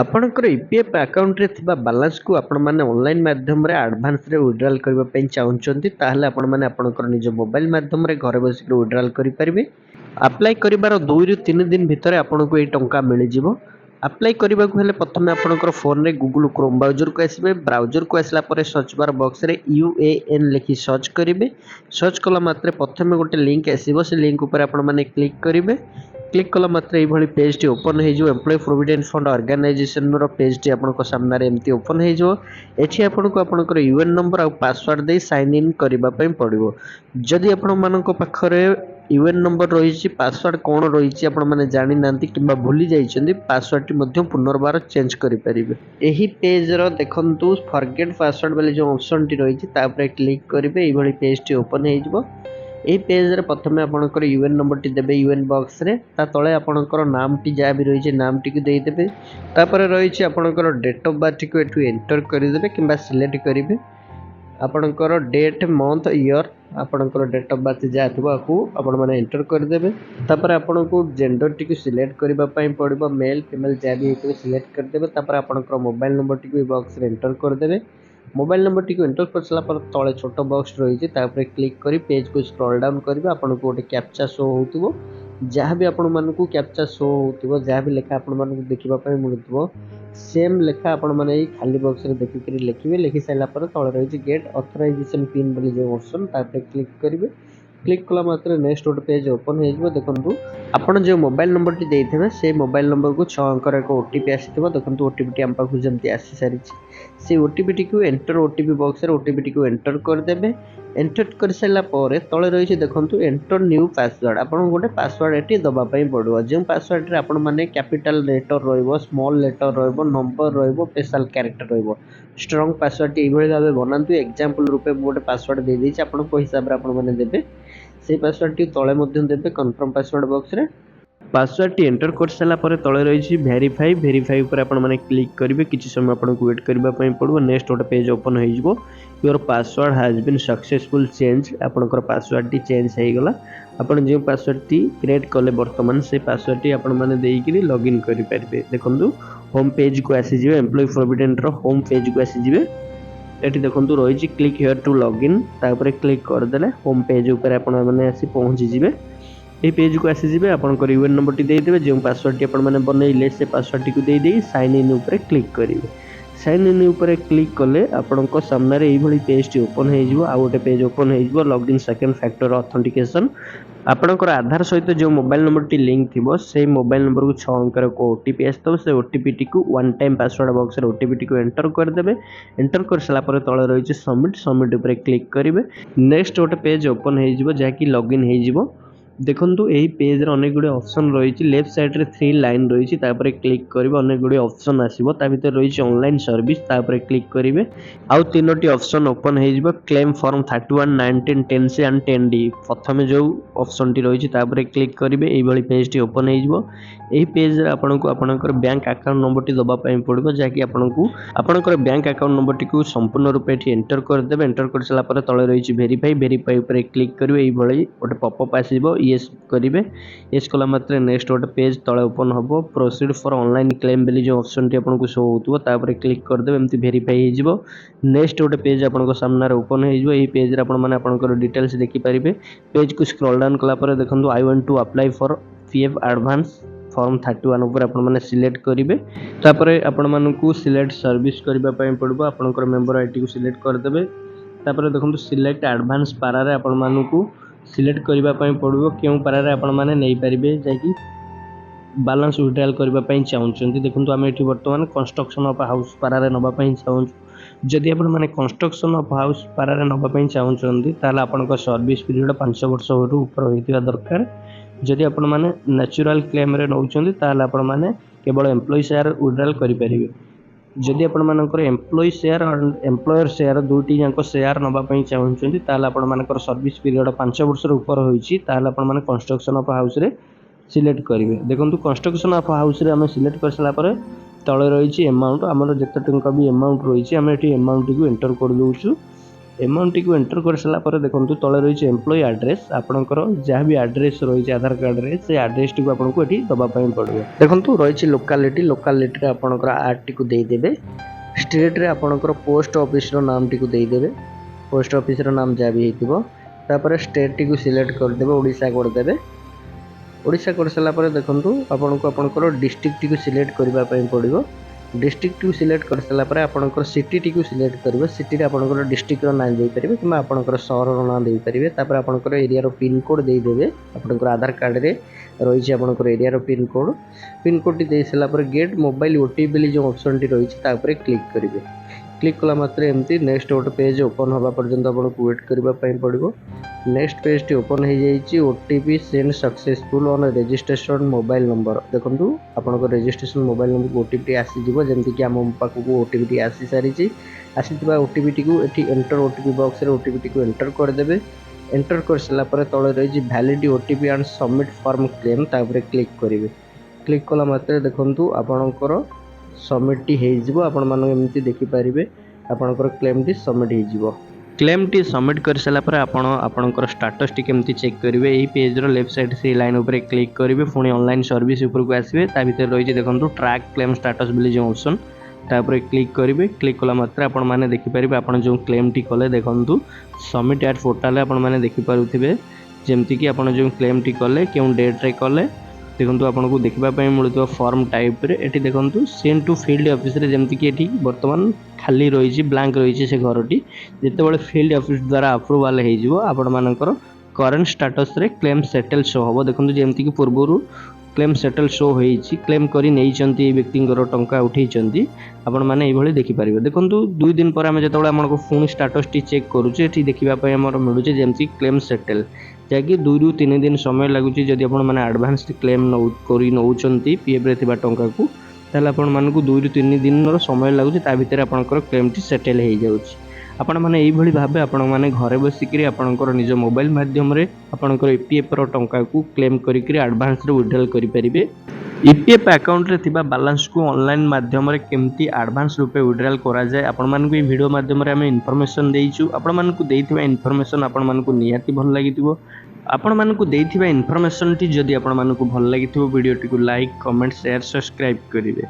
ଆପଣଙ୍କର ଇପିଏଫ୍ ଆକାଉଣ୍ଟରେ ଥିବା ବାଲାନ୍ସକୁ ଆପଣମାନେ ଅନଲାଇନ୍ ମାଧ୍ୟମରେ ଆଡ଼ଭାନ୍ସରେ ୱିଡ୍ରାଲ୍ କରିବା ପାଇଁ ଚାହୁଁଛନ୍ତି, ତାହେଲେ ଆପଣମାନେ ଆପଣଙ୍କର ନିଜ ମୋବାଇଲ୍ ମାଧ୍ୟମରେ ଘରେ ବସିକି ୱିଡ୍ରାଲ୍ କରିପାରିବେ। ଆପ୍ଲାଏ କରିବାର 2ରୁ 3 ଦିନ ଭିତରେ ଆପଣଙ୍କୁ ଏହି ଟଙ୍କା ମିଳିଯିବ। ଆପ୍ଲାଏ କରିବାକୁ ହେଲେ ପ୍ରଥମେ ଆପଣଙ୍କର ଫୋନ୍ରେ ଗୁଗୁଲ୍ କ୍ରୋମ୍ ବ୍ରାଉଜରକୁ ଆସିବେ। ବ୍ରାଉଜରକୁ ଆସିଲା ପରେ ସର୍ଚ୍ଚ ବାର୍ ବକ୍ସରେ UAN ଲେଖି ସର୍ଚ୍ଚ କରିବେ। ସର୍ଚ୍ଚ କଲା ମାତ୍ରେ ପ୍ରଥମେ ଗୋଟେ ଲିଙ୍କ୍ ଆସିବ, ସେ ଲିଙ୍କ୍ ଉପରେ ଆପଣମାନେ କ୍ଲିକ୍ କରିବେ। କ୍ଲିକ୍ କଲା ମାତ୍ରେ ଏଇଭଳି ପେଜ୍ଟି ଓପନ୍ ହେଇଯିବ। ଏମ୍ପ୍ଲୟି ପ୍ରୋଭିଡେଣ୍ଟ ଫଣ୍ଡ ଅର୍ଗାନାଇଜେସନର ପେଜ୍ଟି ଆପଣଙ୍କ ସାମ୍ନାରେ ଏମିତି ଓପନ୍ ହେଇଯିବ। ଏଠି ଆପଣଙ୍କୁ ଆପଣଙ୍କର ୟୁଏନ୍ ନମ୍ବର ଆଉ ପାସୱାର୍ଡ଼ ଦେଇ ସାଇନ୍ ଇନ୍ କରିବା ପାଇଁ ପଡ଼ିବ। ଯଦି ଆପଣମାନଙ୍କ ପାଖରେ ୟୁଏନ୍ ନମ୍ବର ରହିଛି, ପାସୱାର୍ଡ଼ କ'ଣ ରହିଛି ଆପଣମାନେ ଜାଣିନାହାନ୍ତି କିମ୍ବା ଭୁଲି ଯାଇଛନ୍ତି, ପାସୱାର୍ଡ଼ଟି ମଧ୍ୟ ପୁନର୍ବାର ଚେଞ୍ଜ କରିପାରିବେ। ଏହି ପେଜ୍ର ଦେଖନ୍ତୁ ଫରଗେଟ୍ ପାସୱାର୍ଡ଼ ବୋଲି ଯେଉଁ ଅପସନ୍ଟି ରହିଛି ତା ଉପରେ କ୍ଲିକ୍ କରିବେ। ଏଇଭଳି ପେଜ୍ଟି ଓପନ୍ ହେଇଯିବ। ଏହି ପେଜ୍ରେ ପ୍ରଥମେ ଆପଣଙ୍କର ୟୁଏନ୍ ନମ୍ବରଟି ଦେବେ ୟୁଏନ୍ ବକ୍ସରେ। ତା ତଳେ ଆପଣଙ୍କର ନାମଟି ଯାହା ବି ରହିଛି ନାମଟିକୁ ଦେଇଦେବେ। ତାପରେ ରହିଛି ଆପଣଙ୍କର ଡେଟ୍ ଅଫ୍ ବାର୍ଥଟିକୁ ଏଠୁ ଏଣ୍ଟର କରିଦେବେ କିମ୍ବା ସିଲେକ୍ଟ କରିବେ। ଆପଣଙ୍କର ଡେଟ୍, ମନ୍ଥ, ଇୟର୍, ଆପଣଙ୍କର ଡେଟ୍ ଅଫ୍ ବାର୍ଥ ଯାହା ଥିବ ଆକୁ ଆପଣମାନେ ଏଣ୍ଟର କରିଦେବେ। ତାପରେ ଆପଣଙ୍କୁ ଜେଣ୍ଡରଟିକୁ ସିଲେକ୍ଟ କରିବା ପାଇଁ ପଡ଼ିବ। ମେଲ୍ ଫିମେଲ୍ ଯାହା ବି ହେଇଥିବ ସିଲେକ୍ଟ କରିଦେବେ। ତାପରେ ଆପଣଙ୍କର ମୋବାଇଲ୍ ନମ୍ବରଟିକୁ ଏ ବକ୍ସରେ ଏଣ୍ଟର କରିଦେବେ। ମୋବାଇଲ୍ ନମ୍ବରଟିକୁ ଏଣ୍ଟର କରିସାରିଲା ପରେ ତଳେ ଛୋଟ ବକ୍ସ ରହିଛି ତା ଉପରେ କ୍ଲିକ୍ କରି ପେଜ୍କୁ ସ୍କ୍ରଲ୍ ଡାଉନ୍ କରିବେ। ଆପଣଙ୍କୁ ଗୋଟେ କ୍ୟାପ୍ଚା ଶୋ ହେଉଥିବ। ଯାହା ବି ଆପଣମାନଙ୍କୁ କ୍ୟାପ୍ଚା ଶୋ ହେଉଥିବ, ଯାହା ବି ଲେଖା ଆପଣମାନଙ୍କୁ ଦେଖିବା ପାଇଁ ମିଳୁଥିବ, ସେମ୍ ଲେଖା ଆପଣମାନେ ଏଇ ଖାଲି ବକ୍ସରେ ଦେଖିକରି ଲେଖିବେ। ଲେଖି ସାରିଲା ପରେ ତଳେ ରହିଛି ଗେଟ୍ ଅଥରାଇଜେସନ୍ ପିନ୍ ବୋଲି ଯେଉଁ ଅପସନ୍ ତା ଉପରେ କ୍ଲିକ୍ କରିବେ। କ୍ଲିକ୍ କଲା ମାତ୍ରେ ନେକ୍ସଟ ଗୋଟେ ପେଜ୍ ଓପନ୍ ହେଇଯିବ। ଦେଖନ୍ତୁ ଆପଣ ଯେଉଁ ମୋବାଇଲ୍ ନମ୍ବରଟି ଦେଇଥିବେ ସେଇ ମୋବାଇଲ୍ ନମ୍ବରକୁ 6 ଅଙ୍କର ଏକ OTP ଆସିଥିବ। ଦେଖନ୍ତୁ OTPଟି ଆମ ପାଖକୁ ଯେମିତି ଆସିସାରିଛି, ସେଇ OTPଟିକୁ ଏଣ୍ଟର OTP ବକ୍ସରେ OTPଟିକୁ ଏଣ୍ଟର କରିଦେବେ। ଏଣ୍ଟର କରିସାରିଲା ପରେ ତଳେ ରହିଛି ଦେଖନ୍ତୁ ଏଣ୍ଟର ନ୍ୟୁ ପାସୱାର୍ଡ଼। ଆପଣଙ୍କୁ ଗୋଟେ ପାସୱାର୍ଡ଼ ଏଠି ଦେବା ପାଇଁ ପଡ଼ିବ। ଯେଉଁ ପାସୱାର୍ଡ଼ରେ ଆପଣମାନେ କ୍ୟାପିଟାଲ ଲେଟର ରହିବ, ସ୍ମଲ୍ ଲେଟର ରହିବ, ନମ୍ବର ରହିବ, ସ୍ପେଶାଲ କ୍ୟାରେକ୍ଟର ରହିବ। ଷ୍ଟ୍ରଙ୍ଗ ପାସୱାର୍ଡ଼ଟି ଏଇଭଳି ଭାବେ ବନାନ୍ତୁ। ଏକ୍ଜାମ୍ପଲ୍ ରୂପେ ମୁଁ ଗୋଟେ ପାସୱାର୍ଡ଼ ଦେଇଦେଇଛି, ଆପଣଙ୍କ ହିସାବରେ ଆପଣମାନେ ଦେବେ। ସେଇ ପାସୱାର୍ଡ଼ଟି ତଳେ ମଧ୍ୟ ଦେବେ କନଫର୍ମ ପାସୱାର୍ଡ଼ ବକ୍ସରେ। ପାସୱାର୍ଡ଼ଟି ଏଣ୍ଟର କରିସାରିଲା ପରେ ତଳେ ରହିଛି ଭେରିଫାଇ ଉପରେ ଆପଣମାନେ କ୍ଲିକ୍ କରିବେ। କିଛି ସମୟ ଆପଣଙ୍କୁ ୱେଟ୍ କରିବା ପାଇଁ ପଡ଼ିବ। ନେକ୍ସଟ ଗୋଟେ ପେଜ୍ ଓପନ୍ ହେଇଯିବ। Your password has been successful change. ଆପଣଙ୍କର ପାସୱାର୍ଡ଼ଟି ଚେଞ୍ଜ ହେଇଗଲା। ଆପଣ ଯେଉଁ ପାସୱାର୍ଡ଼ଟି କ୍ରିଏଟ୍ କଲେ ବର୍ତ୍ତମାନ ସେଇ ପାସୱାର୍ଡ଼ଟି ଆପଣମାନେ ଦେଇକରି ଲଗ୍ଇନ୍ କରିପାରିବେ। ଦେଖନ୍ତୁ ହୋମ୍ ପେଜ୍କୁ ଆସିଯିବେ, ଏମ୍ପ୍ଲୟି ପ୍ରୋଭିଡେଣ୍ଟର ହୋମ୍ ପେଜ୍କୁ ଆସିଯିବେ। ଏଠି ଦେଖନ୍ତୁ ରହିଛି କ୍ଲିକ୍ ହିୟର୍ ଟୁ ଲଗ୍ଇନ୍, ତା ଉପରେ କ୍ଲିକ୍ କରିଦେଲେ ହୋମ୍ ପେଜ୍ ଉପରେ ଆପଣମାନେ ଆସି ପହଞ୍ଚିଯିବେ। এই পেଜ୍କୁ ଆସିଯିବେ। ଆପଣଙ୍କର ୟୁଏନ୍ ନମ୍ବରଟି ଦେଇଦେବେ। ଯେଉଁ ପାସୱାର୍ଡ଼ଟି ଆପଣମାନେ ବନେଇଲେ ସେ ପାସୱାର୍ଡ଼ଟିକୁ ଦେଇଦେଇ ସାଇନ୍ ଇନ୍ ଉପରେ କ୍ଲିକ୍ କରିବେ। ସାଇନ୍ ଇନ୍ ଉପରେ କ୍ଲିକ୍ କଲେ ଆପଣଙ୍କ ସାମ୍ନାରେ ଏଇଭଳି ପେଜ୍ଟି ଓପନ୍ ହେଇଯିବ। ଆଉ ଗୋଟେ ପେଜ୍ ଓପନ୍ ହେଇଯିବ ଲଗ୍ଇନ୍ ସେକେଣ୍ଡ ଫ୍ୟାକ୍ଟର ଅଥେଣ୍ଟିକେସନ୍। ଆପଣଙ୍କର ଆଧାର ସହିତ ଯେଉଁ ମୋବାଇଲ୍ ନମ୍ବରଟି ଲିଙ୍କ୍ ଥିବ ସେଇ ମୋବାଇଲ୍ ନମ୍ବରକୁ 6 ଅଙ୍କର ଏକ OTP ଆସିଥିବ। ସେ OTPଟିକୁ ୱାନ୍ ଟାଇମ୍ ପାସୱାର୍ଡ଼ ବକ୍ସରେ OTPଟିକୁ ଏଣ୍ଟର କରିଦେବେ। ଏଣ୍ଟର କରିସାରିଲା ପରେ ତଳେ ରହିଛି ସବମିଟ୍ ଉପରେ କ୍ଲିକ୍ କରିବେ। ନେକ୍ସଟ ଗୋଟେ ପେଜ୍ ଓପନ୍ ହେଇଯିବ ଯାହାକି ଲଗ୍ଇନ୍ ହେଇଯିବ। ଦେଖନ୍ତୁ ଏହି ପେଜ୍ରେ ଅନେକ ଗୁଡ଼ିଏ ଅପସନ୍ ରହିଛି। ଲେଫ୍ଟ ସାଇଡ଼୍ରେ 3 ଲାଇନ୍ ରହିଛି, ତାପରେ କ୍ଲିକ୍ କରିବେ। ଅନେକ ଗୁଡ଼ିଏ ଅପସନ୍ ଆସିବ, ତା ଭିତରେ ରହିଛି ଅନଲାଇନ୍ ସର୍ଭିସ୍, ତା ଉପରେ କ୍ଲିକ୍ କରିବେ। ଆଉ 3ଟି ଅପସନ୍ ଓପନ୍ ହେଇଯିବ। Claim form 31, 19, 10C and 10D। ପ୍ରଥମେ ଯେଉଁ ଅପସନ୍ଟି ରହିଛି ତା ଉପରେ କ୍ଲିକ୍ କରିବେ। এইଭଳି ପେଜ୍ଟି ଓପନ୍ ହେଇଯିବ। ଏହି ପେଜ୍ରେ ଆପଣଙ୍କୁ ଆପଣଙ୍କର ବ୍ୟାଙ୍କ ଆକାଉଣ୍ଟ ନମ୍ବରଟି ଦେବା ପାଇଁ ପଡ଼ିବ, ଯାହାକି ଆପଣଙ୍କୁ ଆପଣଙ୍କର ବ୍ୟାଙ୍କ ଆକାଉଣ୍ଟ ନମ୍ବରଟିକୁ ସମ୍ପୂର୍ଣ୍ଣ ରୂପେ ଏଠି ଏଣ୍ଟର କରିଦେବେ। ଏଣ୍ଟର କରିସାରିଲା ପରେ ତଳେ ରହିଛି ଭେରିଫାଇ ଉପରେ କ୍ଲିକ୍ କରିବେ। এইଭଳି ଗୋଟେ ପପଅପ୍ ଆସିବ, ୟେସ୍ କରିବେ। ୟେସ୍ କଲା ମାତ୍ରେ ନେକ୍ସଟ ଗୋଟେ ପେଜ୍ ତଳେ ଓପନ୍ ହେବ। ପ୍ରୋସିଡ୍ ଫର୍ ଅନଲାଇନ୍ କ୍ଲେମ୍ ବୋଲି ଯେଉଁ ଅପସନ୍ଟି ଆପଣଙ୍କୁ ଶୋ ହେଉଥିବ ତା ଉପରେ କ୍ଲିକ୍ କରିଦେବେ। ଏମିତି ଭେରିଫାଇ ହେଇଯିବ। ନେକ୍ସଟ ଗୋଟେ ପେଜ୍ ଆପଣଙ୍କ ସାମ୍ନାରେ ଓପନ୍ ହେଇଯିବ। ଏହି ପେଜ୍ରେ ଆପଣମାନେ ଆପଣଙ୍କର ଡିଟେଲ୍ସ ଦେଖିପାରିବେ। ପେଜ୍କୁ ସ୍କ୍ରଲ୍ ଡାଉନ୍ କଲା ପରେ ଦେଖନ୍ତୁ I want to apply for PF advance form 31 ଉପରେ ଆପଣମାନେ ସିଲେକ୍ଟ କରିବେ। ତାପରେ ଆପଣମାନଙ୍କୁ ସିଲେକ୍ଟ ସର୍ଭିସ୍ କରିବା ପାଇଁ ପଡ଼ିବ। ଆପଣଙ୍କର ମେମ୍ବର ଆଇଟିକୁ ସିଲେକ୍ଟ କରିଦେବେ। ତାପରେ ଦେଖନ୍ତୁ ସିଲେକ୍ଟ ଆଡ଼ଭାନ୍ସ ପାରାରେ ଆପଣମାନଙ୍କୁ ସିଲେକ୍ଟ କରିବା ପାଇଁ ପଡ଼ିବ କେଉଁ ପାରାରେ ଆପଣମାନେ ନେଇପାରିବେ ଯାଇକି ବାଲାନ୍ସ ୱିଡ୍ରାଲ୍ କରିବା ପାଇଁ ଚାହୁଁଛନ୍ତି। ଦେଖନ୍ତୁ ଆମେ ଏଠି ବର୍ତ୍ତମାନ କନଷ୍ଟ୍ରକ୍ସନ୍ ଅଫ୍ ହାଉସ୍ ପାରାରେ ନେବା ପାଇଁ ଚାହୁଁଛୁ। ଯଦି ଆପଣମାନେ କନଷ୍ଟ୍ରକ୍ସନ୍ ଅଫ୍ ହାଉସ୍ ପାରାରେ ନେବା ପାଇଁ ଚାହୁଁଛନ୍ତି ତାହେଲେ ଆପଣଙ୍କ ସର୍ଭିସ୍ ପିରିୟଡ଼ 5 ବର୍ଷରୁ ଉପରେ ହୋଇଥିବା ଦରକାର। ଯଦି ଆପଣମାନେ ନ୍ୟାଚୁରାଲ୍ କ୍ଲେମ୍ରେ ନେଉଛନ୍ତି ତାହେଲେ ଆପଣମାନେ କେବଳ ଏମ୍ପ୍ଲୟି ସେୟାର ୱିଡ୍ରାଲ୍ କରିପାରିବେ। ଯଦି ଆପଣମାନଙ୍କର employee share and employer share ଦୁଇଟି ଯାକ ସେୟାର ନେବା ପାଇଁ ଚାହୁଁଛନ୍ତି ତାହେଲେ ଆପଣମାନଙ୍କର ସର୍ଭିସ୍ ପିରିୟଡ଼ 5 ବର୍ଷରୁ ଉପରେ ହୋଇଛି ତାହେଲେ ଆପଣମାନେ କନଷ୍ଟ୍ରକ୍ସନ୍ ଅଫ୍ ହାଉସ୍ରେ ସିଲେକ୍ଟ କରିବେ। ଦେଖନ୍ତୁ କନଷ୍ଟ୍ରକ୍ସନ୍ ଅଫ୍ ହାଉସ୍ରେ ଆମେ ସିଲେକ୍ଟ କରିସାରିଲା ପରେ ତଳେ ରହିଛି ଏମାଉଣ୍ଟ। ଆମର ଯେତେ ଟଙ୍କା ବି ଏମାଉଣ୍ଟ ରହିଛି ଆମେ ଏଠି ଏମାଉଣ୍ଟଟିକୁ ଏଣ୍ଟର କରିଦେଉଛୁ। एमाउंट टी एंटर कर सारा पर देखो तले रही एम्प्लॉय एड्रेस आपंकर जहाँ भी एड्रेस रही आधार कार्ड रे से एड्रेस टी आपको ये दवापाई पड़ो। देखो रही लोकालिटी आपंकर आर्ट टी देदेवे। स्टेट रे आपंकर पोस्ट ऑफिस नाम टी देदेवे। पोस्ट ऑफिस नाम जहाँ भी होपर स्टेट टी सिलेक्ट करदे ओडिशा करदे। ओडिशा कर सारापर देखो आपन को आपंकर डिस्ट्रिक्ट टी सिलेक्ट करने पड़ो। डिस्ट्रिक्ट टी सिलेक्ट कर सारापर आपंकर सिटी टी सिलेक्ट करेंगे। सिटी आपंकर डिस्ट्रिक्ट नाम देपारे कि आपंकर सहर नाम देपारे। तापर आपंकर एरिया पिन कोड देदेवे। आपंकर आधार कार्ड रे रही आपंकर एरिया पिन कोड टी दे सारापर गेट मोबाइल ओटीपी जो ऑप्शन टी रही क्लिक करेंगे। क्लिक कला मात्र एमती नेक्स्ट गोटे पेज ओपन होगा पर्यंत आपको वेट करने पड़ो। नेक्स्ट पेज टी ओपन हो जाइए। OTP send successful on registration mobile number. देखो आपंकर रजिस्ट्रेशन मोबाइल नंबर ओटीपी आसीज जमीक आम पाखक ओटीपी आसी सारी आसीथिबा ओटीपी टी एंटर ओटीपी बॉक्स रे ओटीपी टी एंटर करदे। एंटर कर सारापर तले रही valid OTP and submit form claim तापर क्लिक करेंगे। क्लिक कला मात्र देखो आपंकर सबमिट टी हो आपण मानक एमती देखिपारे आपंकर क्लेम टी सबमिट हो। क्लेम टी सबमिट कर सारापर आपंकर स्टाटस टी केमती चेक करेंगे। यही पेज रो लेफ्ट साइड से लाइन उपर क्लिक करेंगे। पुणी ऑनलाइन सर्विस उपर को आसवे ता भीतर रही देखो ट्रैक क्लेम स्टाटस बोली जो ऑप्शन तापर क्लिक करेंगे। क्लिक कला मात्र आपण मैंने देखिपारे आप जो क्लेम टी कले देखो सबमिट एट पोर्टाल आपण मैंने देखिपारे जमती आप जो क्लेम टी कले क्यों डेट रे कले देखो आपको देखापी मिलूँ फॉर्म टाइप रे एटी देखो सेंड टू फील्ड ऑफिस रे जमती कि एटी बर्तमान खाली रही ब्लैंक रही से घरटी जितेबाला फील्ड ऑफिस द्वारा अप्रूवाल हो आपण मानकर करंट स्टाटस रे क्लेम सेटल शो हम। देखो जमती कि पूर्व क्लेम सेटल शो होती क्लेम कर व्यक्ति टंका उठे आपण मैंने ये देखिपारे। देखो 2 दिन पर आम जो आम पुणी स्टाटस टी चेक करुचे देखापी मिलूँ जमती क्लेम सेटल जहाँकि 2 ରୁ 3 दिन समय लगुच। जदि मैंने आडभांस क्लेम नौ पीएफ रे टंका को ताल आपको 2 ରୁ 3 दिन समय लगुच भितर आपंकर क्लेम टी सेटल हो जाऊँगी। आपण मैंने यही भाव आपण मैंने घरे बसिक आपंकर निज मोबाइल माध्यम आपंकर ईपीएफ टंका को क्लेम करी आडभांस विड्रॉल करेंगे। ईपीएफ अकाउंट रे थिबा बैलेंस को ऑनलाइन माध्यम रे केमती एडवांस रूपे विड्रॉल करा जाए आपण मानकु वीडियो माध्यम रे हमें इन्फॉर्मेशन देइछु। आपण मानकु देइथिबा इन्फॉर्मेशन आपण मानकु निहाती भल लागिथिबो। आपण मानकु देइथिबा इन्फॉर्मेशन टी जदि आपण मानकु भल लागिथिबो वीडियो टी को लाइक कमेंट शेयर सब्सक्राइब करिवे।